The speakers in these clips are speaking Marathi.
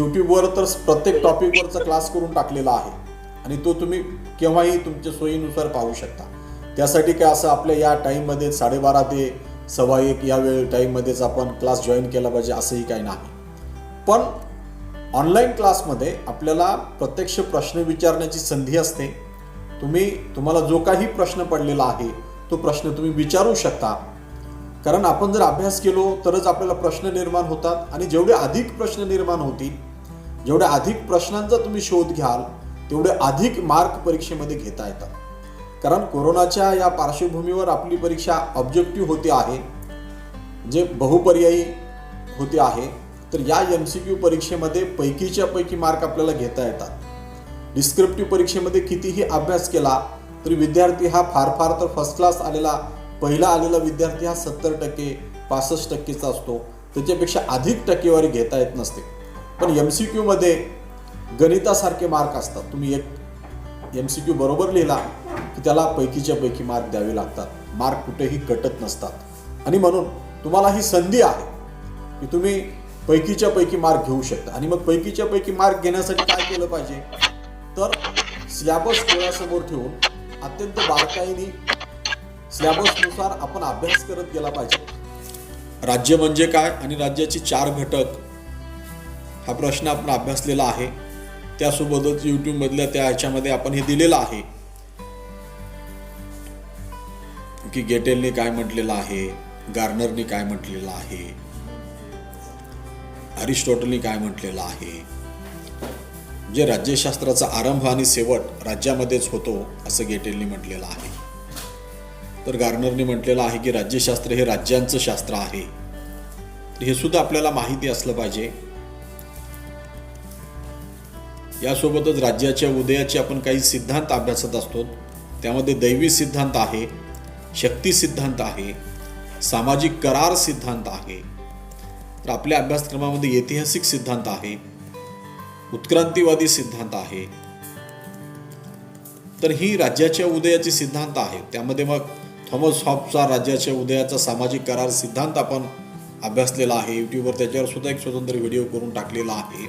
यूट्यूबवर तर प्रत्येक टॉपिकवरचा क्लास करून टाकलेला आहे आणि तो तुम्ही केव्हाही तुमच्या सोयीनुसार पाहू शकता. त्यासाठी काय असं आपल्या या टाईममध्ये 12:30 ते 1:15 या वेळ टाईममध्येच आपण क्लास जॉईन केला पाहिजे असंही काही नाही. पण ऑनलाईन क्लासमध्ये आपल्याला प्रत्यक्ष प्रश्न विचारण्याची संधी असते. तुम्हाला जो काही प्रश्न पडलेला आहे तो प्रश्न तुम्ही विचारू शकता. कारण आपण जर अभ्यास केलो तरच आपल्याला प्रश्न निर्माण होतात आणि जेवढे अधिक प्रश्न निर्माण होतील, जेवढ्या अधिक प्रश्नांचा तुम्ही शोध घ्याल तेवढे अधिक मार्क परीक्षेमध्ये घेता येतात. कारण कोरोनाच्या या पार्श्वभूमीवर आपली परीक्षा ऑब्जेक्टिव्ह होते आहे, जे बहुपर्यायी होते आहे. तर या MCQ परीक्षेमध्ये पैकीच्या पैकी मार्क आपल्याला घेता येतात. डिस्क्रिप्टिव्ह परीक्षेमध्ये कितीही अभ्यास केला तरी विद्यार्थी हा फार तर फर्स्ट क्लास पहिला आलेला विद्यार्थी हा 70%, 65%चा असतो. त्याच्यापेक्षा अधिक टक्केवारी घेता येत नसते. पण MCQ मध्ये गणितासारखे मार्क असतात. तुम्ही एक MCQ बरोबर लिहिला की त्याला पैकीच्या पैकी मार्क द्यावे लागतात. मार्क कुठेही कटत नसतात आणि म्हणून तुम्हाला ही संधी आहे की तुम्ही पैकीच्या पैकी मार्क घेऊ शकता. आणि मग पैकीच्या पैकी मार्क घेण्यासाठी काय केलं पाहिजे तर सिलेबस डोळ्यासमोर ठेवून अत्यंत बारकाईने सिलेबसनुसार आपण अभ्यास करत गेला पाहिजे. राज्य म्हणजे काय आणि राज्याचे 4 घटक हा प्रश्न आपण अभ्यासलेला आहे. त्यासोबतच यूट्यूबमधल्या त्या ह्याच्यामध्ये आपण हे दिलेलं आहे की गेटेलने काय म्हटलेलं आहे, गार्नरने काय म्हटलेलं आहे, अरिस्टॉटलने काय म्हटलेलं आहे. जे राज्यशास्त्राचा आरंभ आणि शेवट राज्यामध्येच होतो असं गेटेलने म्हटलेलं आहे. तर गार्नरने म्हटलेलं आहे की राज्यशास्त्र हे राज्यांचं शास्त्र आहे. हे सुद्धा आपल्याला माहिती असलं पाहिजे. यासोबतच राज्याच्या उदयाचे आपण काही सिद्धांत अभ्यासत असतो. त्यामध्ये दैवी सिद्धांत आहे, शक्ती सिद्धांत आहे, सामाजिक करार सिद्धांत आहे. तर आपल्या अभ्यासक्रमामध्ये ऐतिहासिक सिद्धांत आहे, उत्क्रांतीवादी सिद्धांत आहे. तर ही राज्याच्या उदयाची सिद्धांत आहे. त्यामध्ये मग थॉमस हॉब्सचा राज्याच्या उदयाचा सामाजिक करार सिद्धांत आपण अभ्यासलेला आहे. यूट्यूबवर त्याच्यावर सुद्धा एक स्वतंत्र व्हिडिओ करून टाकलेला आहे.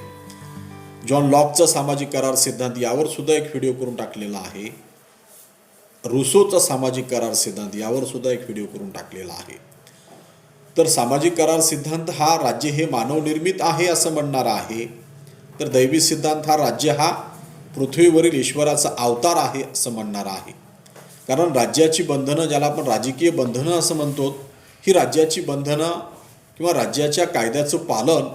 जॉन लॉकचा सामाजिक करार सिद्धांत यावर सुद्धा एक व्हिडिओ करून टाकलेला आहे. रुसोचा सामाजिक करार सिद्धांत यावर सुद्धा एक व्हिडिओ करून टाकलेला आहे. तर सामाजिक करार सिद्धांत हा राज्य हे मानवनिर्मित आहे असं म्हणणारा आहे. तर दैवी सिद्धांत हा राज्य हा पृथ्वीवरील ईश्वराचा अवतार आहे असं म्हणणारा आहे. कारण राज्याची बंधनं, ज्याला आपण राजकीय बंधनं असं म्हणतो, ही राज्याची बंधनं किंवा राज्याच्या कायद्याचं पालन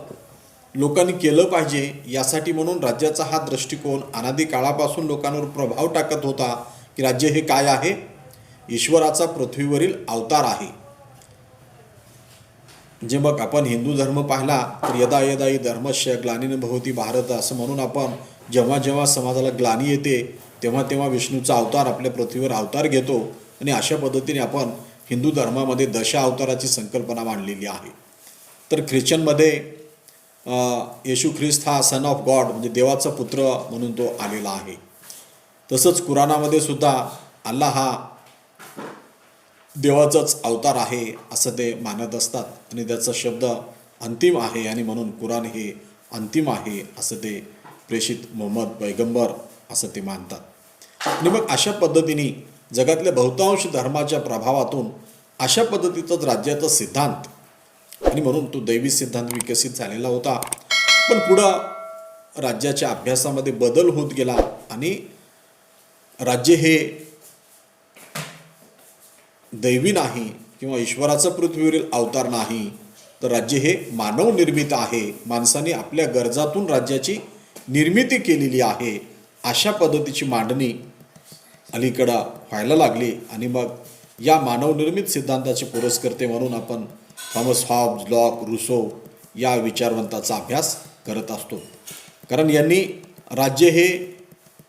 लोकांनी केलं पाहिजे यासाठी म्हणून राज्याचा हा दृष्टिकोन अनादी काळापासून लोकांवर प्रभाव टाकत होता की राज्य हे काय आहे, ईश्वराचा पृथ्वीवरील अवतार आहे. जे मग आपण हिंदू धर्म पाहिला तर यदा यदा हि धर्मस्य ग्लानिन भवती भारत असं म्हणून आपण जेव्हा जेव्हा समाजाला ग्लानी येते तेव्हा तेव्हा विष्णूचा अवतार आपल्या पृथ्वीवर अवतार घेतो. आणि अशा पद्धतीने आपण हिंदू धर्मामध्ये दशा अवताराची संकल्पना मांडलेली आहे. तर ख्रिश्चनमध्ये येशू ख्रिस्त हा सन ऑफ गॉड म्हणजे देवाचा पुत्र म्हणून तो आलेला आहे. तसंच कुराणामध्ये सुद्धा अल्लाह हा देवाचाच अवतार आहे असं ते मानत असतात आणि त्याचा शब्द अंतिम आहे आणि म्हणून कुराण हे अंतिम आहे असं ते प्रेषित मोहम्मद पैगंबर असं ते मानतात. आणि मग अशा पद्धतीने जगातल्या बहुतांश धर्माच्या प्रभावातून अशा पद्धतीचाच राज्याचा सिद्धांत आणि म्हणून तो दैवी सिद्धांत विकसित झालेला होता. पण पुढं राज्याच्या अभ्यासामध्ये बदल होत गेला आणि राज्य हे दैवी नाही किंवा ईश्वराचा पृथ्वीवरील अवतार नाही, तर राज्य हे मानव निर्मित आहे. माणसाने आपल्या गरजातून राज्याची निर्मिती केलेली आहे अशा पद्धतीची मांडणी अलीकडं व्हायला लागली. आणि मग या मानवनिर्मित सिद्धांताचे पुरस्कर्ते म्हणून आपण थॉमस हॉब्स, लॉक, रुसो या विचारवंताचा अभ्यास करत असतो. कारण यांनी राज्य हे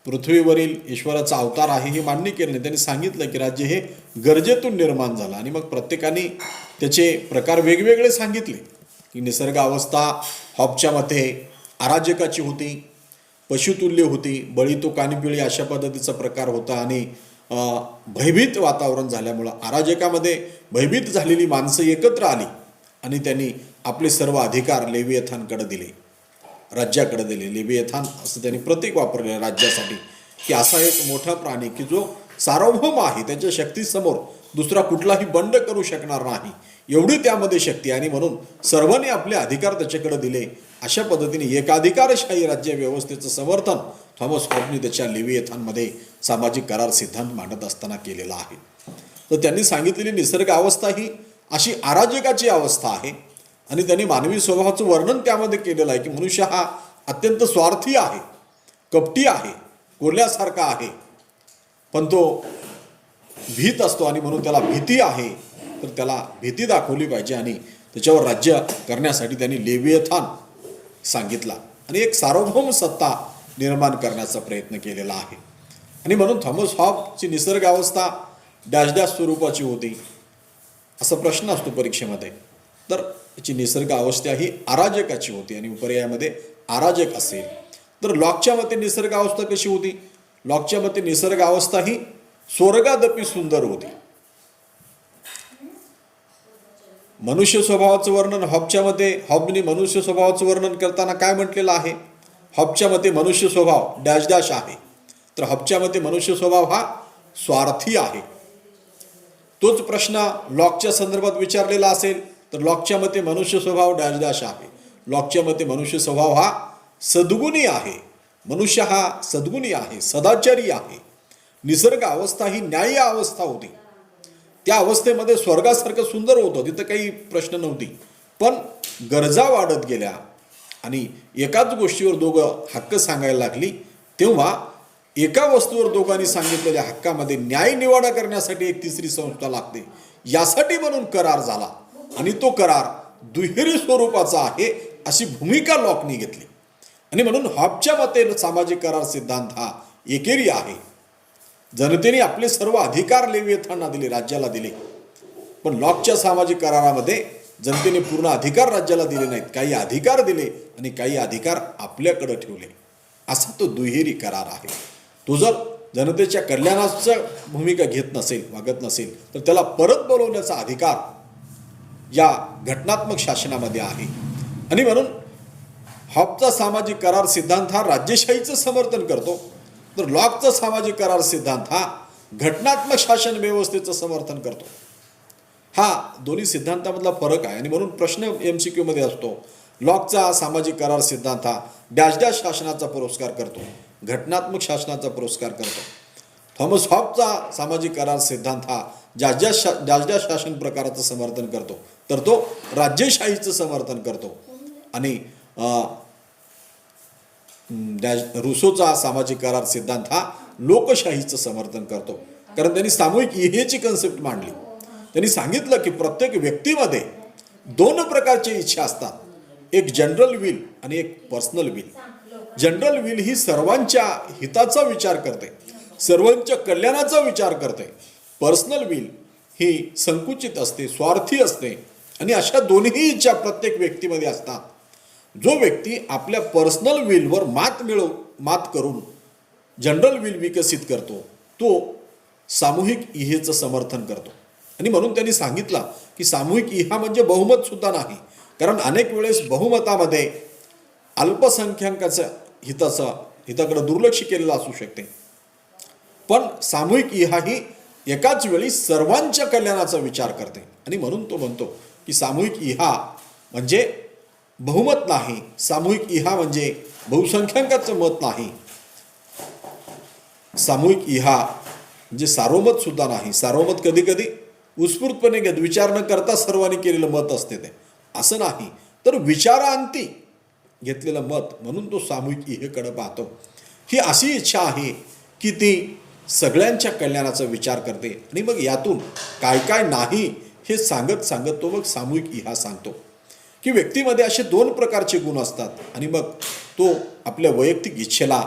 पृथ्वीवरील ईश्वराचा अवतार आहे हे मान्य केले नाही. त्यांनी सांगितलं की राज्य हे गरजेतून निर्माण झालं आणि मग प्रत्येकाने त्याचे प्रकार वेगवेगळे सांगितले. की निसर्ग अवस्था हॉबच्या मते अराजकाची होती, पशुतुल्य होती, बळी तो कानिपिळी अशा पद्धतीचा प्रकार होता आणि भयभीत वातावरण झाल्यामुळं अराजकामध्ये भयभीत झालेली माणसं एकत्र आली आणि त्यांनी आपले सर्व अधिकार लेवियथांकडे दिले. राज्याकडे दिले. लेविएथान असं त्यांनी प्रतीक वापरले राज्यासाठी, की असा एक मोठा प्राणी की जो सार्वभौम आहे, त्याच्या शक्तीसमोर दुसरा कुठलाही बंड करू शकणार नाही, एवढी त्यामध्ये शक्ती. आणि म्हणून सर्वांनी आपले अधिकार त्याच्याकडे दिले. अशा पद्धतीने एकाधिकारशाही राज्य व्यवस्थेचं समर्थन थॉमस हॉबनी त्याच्या लेविएथानमध्ये सामाजिक करार सिद्धांत मांडत असताना केलेला आहे. तर त्यांनी सांगितलेली निसर्ग अवस्था ही अशी अराजकाची अवस्था आहे. आणि त्यांनी मानवी स्वभावाचं वर्णन त्यामध्ये केलेलं आहे, की मनुष्य हा अत्यंत स्वार्थी आहे, कपटी आहे, कोल्ह्यासारखा आहे, पण तो भीत असतो. आणि म्हणून त्याला भीती आहे, तर त्याला भीती दाखवली पाहिजे. आणि त्याच्यावर राज्य करण्यासाठी त्यांनी लेविएथान सांगितला आणि एक सार्वभौम सत्ता निर्माण करण्याचा प्रयत्न केलेला आहे. आणि म्हणून थॉमस हॉबची निसर्ग अवस्था डॅश डॅश स्वरूपाची होती, असा प्रश्न असतो परीक्षेमध्ये. तर याची निसर्ग अवस्था ही अराजकाची होती. आणि पर्यायामध्ये अराजक असेल तर लॉकच्या मते निसर्ग अवस्था कशी होती? लॉकच्या मते निसर्ग अवस्था ही स्वर्गादपी सुंदर होती. मनुष्य स्वभावाचं वर्णन हॉबच्या मते, हॉबनी मनुष्य स्वभावाचं वर्णन करताना काय म्हटलेलं आहे? हॉबच्या मते मनुष्य स्वभाव डॅश डॅश आहे, तर हॉबच्या मते मनुष्य स्वभाव हा स्वार्थी आहे. तोच प्रश्न लॉकच्या संदर्भात विचारलेला असेल तर लॉकच्या मते मनुष्य स्वभाव डॅश डॅश आहे. लॉकच्या मते मनुष्य स्वभाव हा सद्गुणी आहे. मनुष्य हा सद्गुणी आहे, सदाचारी आहे. निसर्ग अवस्था ही न्याय्य अवस्था होती. त्या अवस्थेमध्ये स्वर्गासारखं सुंदर होतं, तिथं काही प्रश्न नव्हती. पण गरजा वाढत गेल्या आणि एकाच गोष्टीवर दोघं हक्क सांगायला लागली, तेव्हा एका वस्तूवर दोघांनी सांगितलेल्या हक्कामध्ये न्याय निवाडा करण्यासाठी एक तिसरी संस्था लागते. यासाठी म्हणून करार झाला आणि तो करार दुहेरी स्वरूपाचा आहे अशी भूमिका लॉकने घेतली. आणि म्हणून हॉबच्या मते सामाजिक करार सिद्धांत हा एकेरी आहे. जनतेने आपले सर्व अधिकार लेविएथानला दिले, राज्याला दिले. पण लॉकच्या सामाजिक करारामध्ये जनतेने पूर्ण अधिकार राज्याला दिले नाहीत. काही अधिकार दिले आणि काही अधिकार आपल्याकडे ठेवले. असा तो दुहेरी करार आहे. तो जर जनतेच्या कल्याणाची भूमिका घेत नसेल, वागत नसेल, तर त्याला परत बोलवण्याचा अधिकार या घटनात्मक शासनामध्ये आहे. आणि म्हणून हॉबचा सामाजिक करार सिद्धांत हा राज्यशाहीचं समर्थन करतो, तर लॉकचा सामाजिक करार सिद्धांत हा घटनात्मक शासन व्यवस्थेचं समर्थन करतो. हा दोन्ही सिद्धांतामधला फरक आहे. आणि म्हणून प्रश्न MCQ मध्ये असतो, लॉकचा सामाजिक करार सिद्धांत हा डॅश डॅश शासनाचा पुरस्कार करतो, घटनात्मक शासनाचा पुरस्कार करतो. थॉमस हॉबचा सामाजिक करार सिद्धांत हा डॅश डॅश शासन प्रकाराचं समर्थन करतो, तर तो राज्यशाहीचं समर्थन करतो. आणि रुसोचा सामाजिक करार सिद्धांत हा लोकशाहीचं समर्थन करतो. कारण त्यांनी सामूहिक इहेची कन्सेप्ट मांडली. त्यांनी सांगितलं की प्रत्येक व्यक्तीमध्ये दोन प्रकारची इच्छा असतात, एक जनरल विल आणि एक personal will. General will he सर्वांच्या हिताचा विचार करते, सर्वांच्या कल्याणाचा विचार करते. पर्सनल विल ही संकुचित असते, स्वार्थी असते. आणि अशा दोन्ही इच्छा प्रत्येक व्यक्तीमध्ये असतात. जो व्यक्ती आपल्या पर्सनल विलवर मात करून जनरल विल विकसित करतो, तो सामूहिक इहेचं समर्थन करतो. आणि म्हणून त्यांनी सांगितलं की सामूहिक इहा म्हणजे बहुमत सुद्धा नाही. कारण अनेक वेळेस बहुमतामध्ये अल्पसंख्याकाच्या हिताकडे दुर्लक्ष केलेलं असू शकते. पण सामूहिक इहा ही एकाच वेळी सर्वांच्या कल्याणाचा विचार करते. आणि म्हणून तो म्हणतो की सामूहिक इहा म्हणजे बहुमत नाही, सामूहिक इहा म्हणजे बहुसंख्याकाचं मत नाही, सामूहिक इहा म्हणजे सार्वमत सुद्धा नाही. सार्वमत कधी कधी उत्स्फूर्तपणे विचार न करता सर्वांनी केलेलं मत असते, ते असं नाही, तर विचारांती घेतलेलं मत, म्हणून तो सामूहिक इहेकडे पाहतो. ही अशी इच्छा आहे की ती सगळ्यांच्या कल्याणाचा विचार करते. आणि मग यातून काय काय नाही हे सांगत सांगत तो मग सामूहिक इहा सांगतो की व्यक्तीमध्ये असे दोन प्रकारचे गुण असतात. आणि मग तो आपल्या वैयक्तिक इच्छेला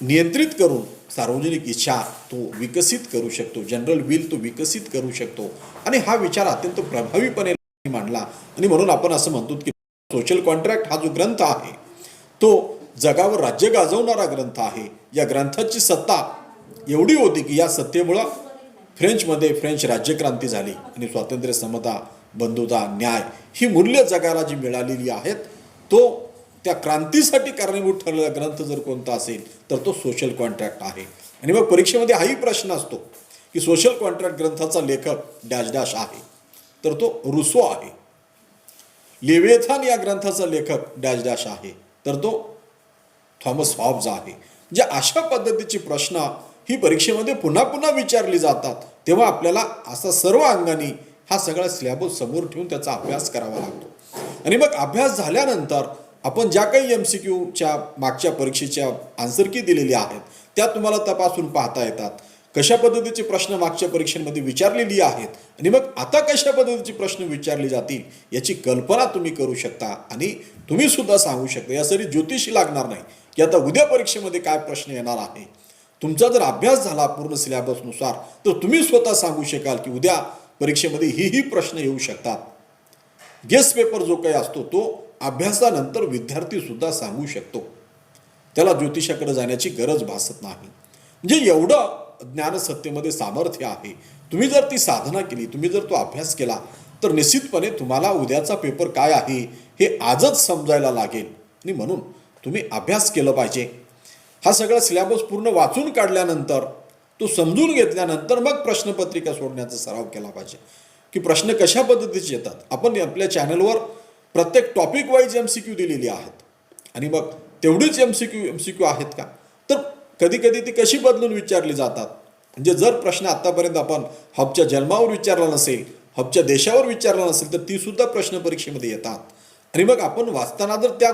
नियंत्रित करून सार्वजनिक इच्छा तो विकसित करू शकतो, जनरल विल तो विकसित करू शकतो. आणि हा विचार अत्यंत प्रभावीपणे मांडला. आणि म्हणून आपण असं म्हणतो की सोशल कॉन्ट्रॅक्ट हा जो ग्रंथ आहे तो जगावर राज्य गाजवणारा ग्रंथ आहे. या ग्रंथाची सत्ता एवढी होती की या सत्तेमुळं फ्रेंच राज्यक्रांती झाली आणि स्वातंत्र्य, समता, बंधुता, न्याय ही मूल्य जगाला जी मिळालेली आहेत तो त्या क्रांतीसाठी कारणीभूत ठरलेला ग्रंथ जर कोणता असेल तर तो सोशल कॉन्ट्रॅक्ट आहे. आणि मग परीक्षेमध्ये हाही प्रश्न असतो की सोशल कॉन्ट्रॅक्ट ग्रंथाचा लेखक डॅश डॅश आहे, तर तो रुसो आहे. लेविएथान या ग्रंथाचा लेखक डॅश डॅश आहे, तर तो थॉमस हॉब्स आहे. जे अशा पद्धतीची प्रश्न ही परीक्षेमध्ये पुन्हा पुन्हा विचारली जातात, तेव्हा आपल्याला असा सर्व अंगाने हा सगळा सिलेबस समोर ठेवून त्याचा अभ्यास करावा लागतो. आणि मग अभ्यास झाल्यानंतर आपण ज्या काही MCQच्या मागच्या परीक्षेच्या आन्सर की दिलेली आहेत त्या तुम्हाला तपासून पाहता येतात. कशा पद्धतीचे प्रश्न मागच्या परीक्षेमध्ये विचारलेली आहेत आणि मग आता कशा पद्धतीचे प्रश्न विचारले जातील याची कल्पना तुम्ही करू शकता आणि तुम्ही सुद्धा सांगू शकता. यासाठी ज्योतिषी लागणार नाही की आता उद्या परीक्षेमध्ये काय प्रश्न येणार आहे. तुमचा जर अभ्यास झाला पूर्ण सिलेबसनुसार तर तुम्ही स्वतः सांगू शकाल की उद्या परीक्षेमध्ये ही प्रश्न येऊ शकतात. गेस्ट पेपर जो काही असतो तो अभ्यासानंतर विद्यार्थी सुद्धा सांगू शकतो. त्याला ज्योतिषाकडे जाण्याची गरज भासत नाही. म्हणजे एवढं ज्ञानसत्तेमध्ये सामर्थ्य आहे. तुम्ही जर ती साधना केली, तुम्ही जर तो अभ्यास केला तर निश्चितपणे तुम्हाला उद्याचा पेपर काय आहे हे आजच समजायला लागेल. आणि म्हणून तुम्ही अभ्यास केला पाहिजे. हा सगळा सिलेबस पूर्ण वाचून काढल्यानंतर तो समजून घेतल्यानंतर मग प्रश्नपत्रिका सोडण्याचा सराव केला पाहिजे की प्रश्न कशा पद्धतीचे येतात. आपण आपल्या चॅनलवर प्रत्येक टॉपिक वाईज MCQ दिलेली आहेत आणि मग तेवढीच MCQ आहेत का, तर कधी कधी ती कशी बदलून विचारली जातात. म्हणजे जर प्रश्न आतापर्यंत आपण हबच्या जन्मावर विचारला नसेल, हबच्या देशावर विचारला नसेल, तर ती सुद्धा प्रश्न परीक्षेमध्ये येतात. आणि मग आपण वाचताना जर त्या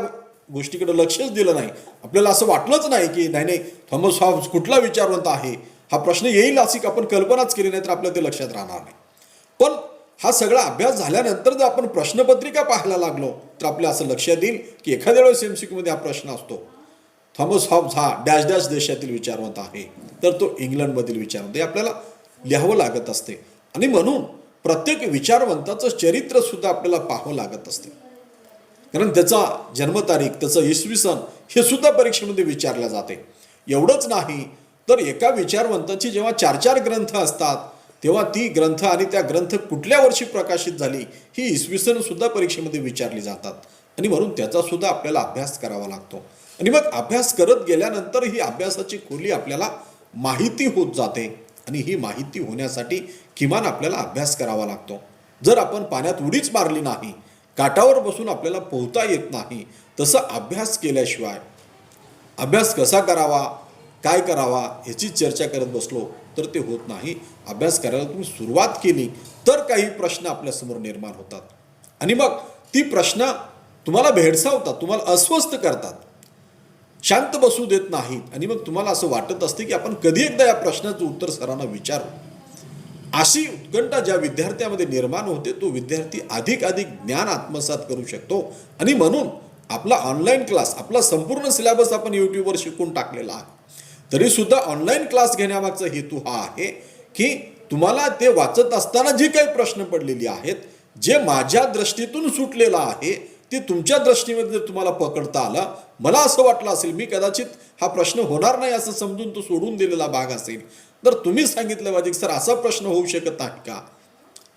गोष्टीकडे लक्षच दिलं नाही, आपल्याला असं वाटलंच नाही की नाही थॉमस हॉब्स कुठला विचारवंत आहे, हा प्रश्न येईल अशी आपण कल्पनाच केली नाही, तर आपल्याला ते लक्षात राहणार नाही. पण हा सगळा अभ्यास झाल्यानंतर जर आपण प्रश्नपत्रिका पाहायला लागलो तर आपल्या असं लक्षात येईल की एखाद्या वेळेस MCQ मध्ये हा प्रश्न असतो, थॉमस हॉब्स हा डॅश डॅश देशातील विचारवंत आहे, तर तो इंग्लंडमधील विचारवंत, हे आपल्याला लिहावं लागत असते. आणि म्हणून प्रत्येक विचारवंताचं चरित्र सुद्धा आपल्याला पाहावं लागत असते, कारण त्याचा जन्मतारीख, त्याचं इसवी सन हे सुद्धा परीक्षेमध्ये विचारलं जाते. एवढंच नाही तर एका विचारवंताची जेव्हा 4-4 ग्रंथ असतात तेव्हा ती ग्रंथ आणि त्या ग्रंथ कुठल्या वर्षी प्रकाशित झाली ही इसवी सन सुद्धा परीक्षेमध्ये विचारली जातात. आणि म्हणून त्याचा सुद्धा आपल्याला अभ्यास करावा लागतो. आणि मग अभ्यास करत गेल्यानंतर ही अभ्यासाची खोली आपल्याला माहिती होत जाते. आणि ही माहिती होण्यासाठी किमान आपल्याला अभ्यास करावा लागतो. जर आपण पाण्यात उडीच मारली नाही, काठावर बसून आपल्याला पोहता येत नाही, तसं अभ्यास केल्याशिवाय अभ्यास कसा करावा, काय करावा ह्याची चर्चा करत बसलो तर ते होत नाही. अभ्यास करायला तुम्ही सुरुवात केली तर काही प्रश्न आपल्यासमोर निर्माण होतात आणि मग ती प्रश्न तुम्हाला भेडसावतात, तुम्हाला अस्वस्थ करतात, शांत बसू देत नाहीत. आणि मग तुम्हाला असं वाटत असते की आपण कधी एकदा या प्रश्नाचं उत्तर सरांना विचारू. अशी उत्कंठा ज्या विद्यार्थ्यामध्ये निर्माण होते तो विद्यार्थी अधिक ज्ञान आत्मसात करू शकतो. आणि म्हणून आपला ऑनलाईन क्लास, आपला संपूर्ण सिलेबस आपण यूट्यूबवर शिकून टाकलेला आहे. तरी सुद्धा ऑनलाईन क्लास घेण्यामागचा हेतू हा आहे की तुम्हाला ते वाचत असताना जे काही प्रश्न पडलेले आहेत, जे माझ्या दृष्टीतून सुटलेलं आहे ते तुमच्या दृष्टीमध्ये जर तुम्हाला पकडता आलं, मला असं वाटलं असेल मी कदाचित हा प्रश्न होणार नाही असं समजून तो सोडून दिलेला भाग असेल, तर तुम्ही सांगितलं पाहिजे सर असा प्रश्न होऊ शकत नाही का,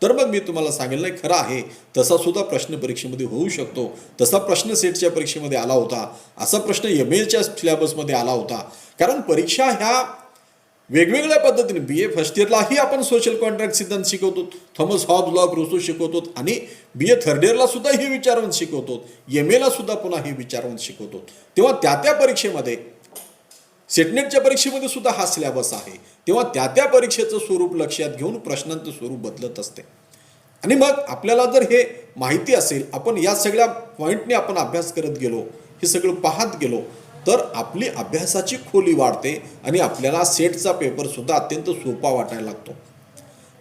तर मग मी तुम्हाला सांगेल नाही खरं आहे तसा सुद्धा प्रश्न परीक्षेमध्ये होऊ शकतो. तसा प्रश्न सेटच्या परीक्षेमध्ये आला होता, असा प्रश्न MAच्या सिलेबसमध्ये आला होता. कारण परीक्षा ह्या वेगवेगळ्या पद्धतीने BA फर्स्ट इयरलाही आपण सोशल कॉन्ट्रॅक्ट सिद्धांत शिकवतो, थॉमस हॉब्स लॉ ऑफ रुसो शिकवतो आणि BA थर्ड इयरला सुद्धा हे विचारवंत शिकवतो, MAला सुद्धा पुन्हा हे विचारवंत शिकवतो. तेव्हा त्या परीक्षेमध्ये सेटनेटच्या परीक्षेमध्ये सुद्धा हा सिलेबस आहे. तेव्हा त्या परीक्षेचं स्वरूप लक्षात घेऊन प्रश्नांचं स्वरूप बदलत असते. आणि मग आपल्याला जर हे माहिती असेल, आपण या सगळ्या पॉईंटने आपण अभ्यास करत गेलो, हे सगळं पाहत गेलो, तर आपली अभ्यासाची खोली वाढते आणि आपल्याला सेटचा पेपर सुद्धा अत्यंत सोपा वाटायला लागतो.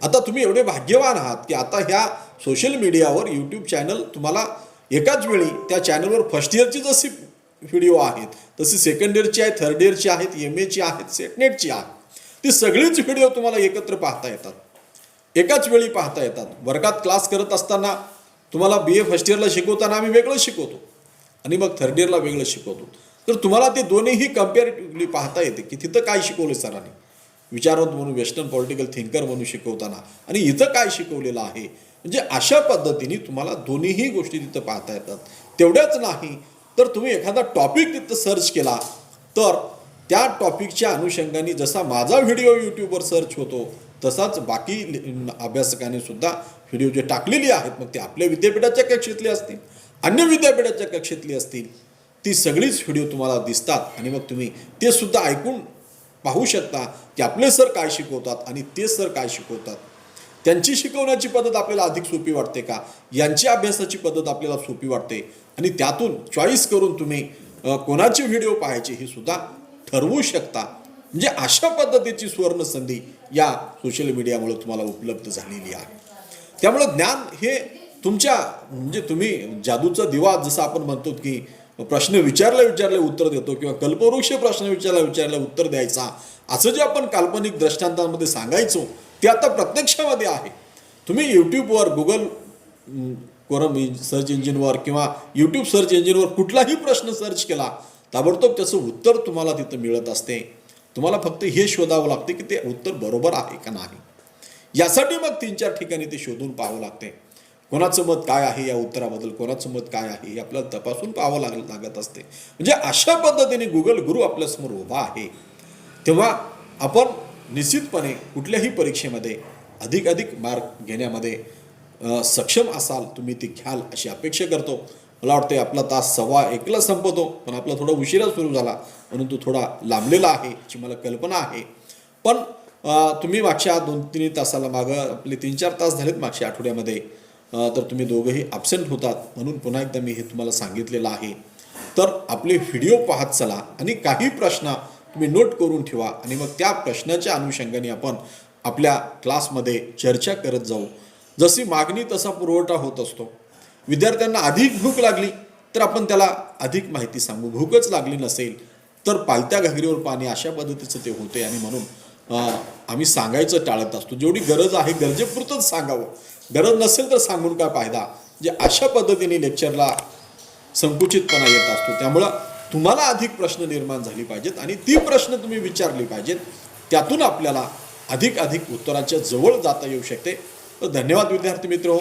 आता तुम्ही एवढे भाग्यवान आहात की आता ह्या सोशल मीडियावर यूट्यूब चॅनल तुम्हाला एकाच वेळी त्या चॅनलवर फर्स्ट इयरची जशी व्हिडिओ आहेत तशी सेकंड इयरची आहे, थर्ड इयरची आहेत, MAची आहेत, सेटनेटची आहेत, ती सगळीच व्हिडिओ तुम्हाला एकत्र पाहता येतात, एकाच वेळी पाहता येतात. वर्गात क्लास करत असताना तुम्हाला BA फर्स्ट इयरला शिकवताना आम्ही वेगळं शिकवतो आणि मग थर्ड इयरला वेगळं शिकवतो, तर तुम्हाला ते दोन्हीही कम्पॅरेटिव्हली पाहता येते की तिथं काय शिकवलं सरांनी, विचारवंत म्हणून, वेस्टर्न पॉलिटिकल थिंकर म्हणून शिकवताना, आणि इथं काय शिकवलेलं आहे. म्हणजे अशा पद्धतीने तुम्हाला दोन्हीही गोष्टी तिथं पाहता येतात. तेवढ्याच नाही तर तुम्ही एखादा टॉपिक तिथं सर्च केला तर त्या टॉपिकच्या अनुषंगाने जसा माझा व्हिडिओ यूट्यूबवर सर्च होतो तसाच बाकी अभ्यासकांनी सुद्धा व्हिडिओ जे टाकलेले आहेत, मग ते आपल्या विद्यापीठाच्या कक्षेतले असतील, अन्य विद्यापीठाच्या कक्षेतली असतील, ती सगळीच व्हिडिओ तुम्हाला दिसतात आणि मग तुम्ही ते सुद्धा ऐकून पाहू शकता की आपले सर काय शिकवतात आणि ते सर काय शिकवतात. त्यांची शिकवण्याची पद्धत आपल्याला अधिक सोपी वाटते का, यांची अभ्यासाची पद्धत आपल्याला सोपी वाटते आणि त्यातून चॉईस करून तुम्ही कोणाचे व्हिडिओ पाहायचे हे सुद्धा ठरवू शकता. म्हणजे अशा पद्धतीची सुवर्ण संधी या सोशल मीडियामुळे तुम्हाला उपलब्ध झालेली आहे. त्यामुळं ज्ञान हे तुमच्या म्हणजे तुम्ही जादूचा दिवा जसं आपण म्हणतो की प्रश्न विचारले उत्तर देतो किंवा कल्पवृक्ष प्रश्न विचारला उत्तर द्यायचा, असं जे आपण काल्पनिक दृष्टांतांमध्ये सांगायचो ते आता प्रत्यक्षामध्ये आहे. तुम्ही यूट्यूबवर गुगल कोरम सर्च इंजिनवर किंवा यूट्यूब सर्च इंजिनवर कुठलाही प्रश्न सर्च केला ताबडतोब त्याचं उत्तर तुम्हाला तिथं मिळत असते. तुम्हाला फक्त हे शोधावं लागते की ते उत्तर बरोबर आहे का नाही. यासाठी मग 3-4 ठिकाणी ते शोधून पाहावं लागते. कोणाचं मत काय आहे या उत्तराबद्दल, कोणाचं मत काय आहे हे आपल्याला तपासून पाहावं लागत असते. म्हणजे अशा पद्धतीने गुगल गुरु आपल्यासमोर उभा आहे. तेव्हा आपण निश्चितपणे कुठल्याही परीक्षेमध्ये अधिक मार्क घेण्यामध्ये सक्षम असाल, तुम्ही ती घ्याल अशी अपेक्षा करतो. मला वाटते आपला तास 1:15 संपतो, पण आपला थोडा उशिरा सुरू झाला म्हणून तो थोडा लांबलेला आहे याची मला कल्पना आहे. पण तुम्ही मागच्या 2-3 तासाला मागं आपले 3-4 तास झालेत मागच्या आठवड्यामध्ये, तर तुम्ही दोघंही ॲब्सेंट होतात म्हणून पुन्हा एकदा मी हे तुम्हाला सांगितलेलं आहे. तर आपले व्हिडिओ पाहत चला आणि काही प्रश्न तुम्ही नोट करून ठेवा आणि मग त्या प्रश्नाच्या अनुषंगाने आपण आपल्या क्लासमध्ये चर्चा करत जाऊ. जशी मागणी तसा पुरवठा होत असतो. विद्यार्थ्यांना अधिक भूक लागली तर आपण त्याला अधिक माहिती सांगू, भूकच लागली नसेल तर पालत्या घागरीवर पाणी अशा पद्धतीचं ते होते आणि म्हणून आम्ही सांगायचं टाळत असतो. जेवढी गरज आहे गरजेपुरतंच सांगावं, गरज नसेल तर सांगून काय फायदा. जे अशा पद्धतीने लेक्चरला संकुचितपणा येत असतो. त्यामुळं तुम्हाला अधिक प्रश्न निर्माण झाले पाहिजेत आणि ती प्रश्न तुम्ही विचारली पाहिजेत. त्यातून आपल्याला अधिक उत्तराच्या जवळ जाता येऊ शकते. तर धन्यवाद विद्यार्थी मित्र.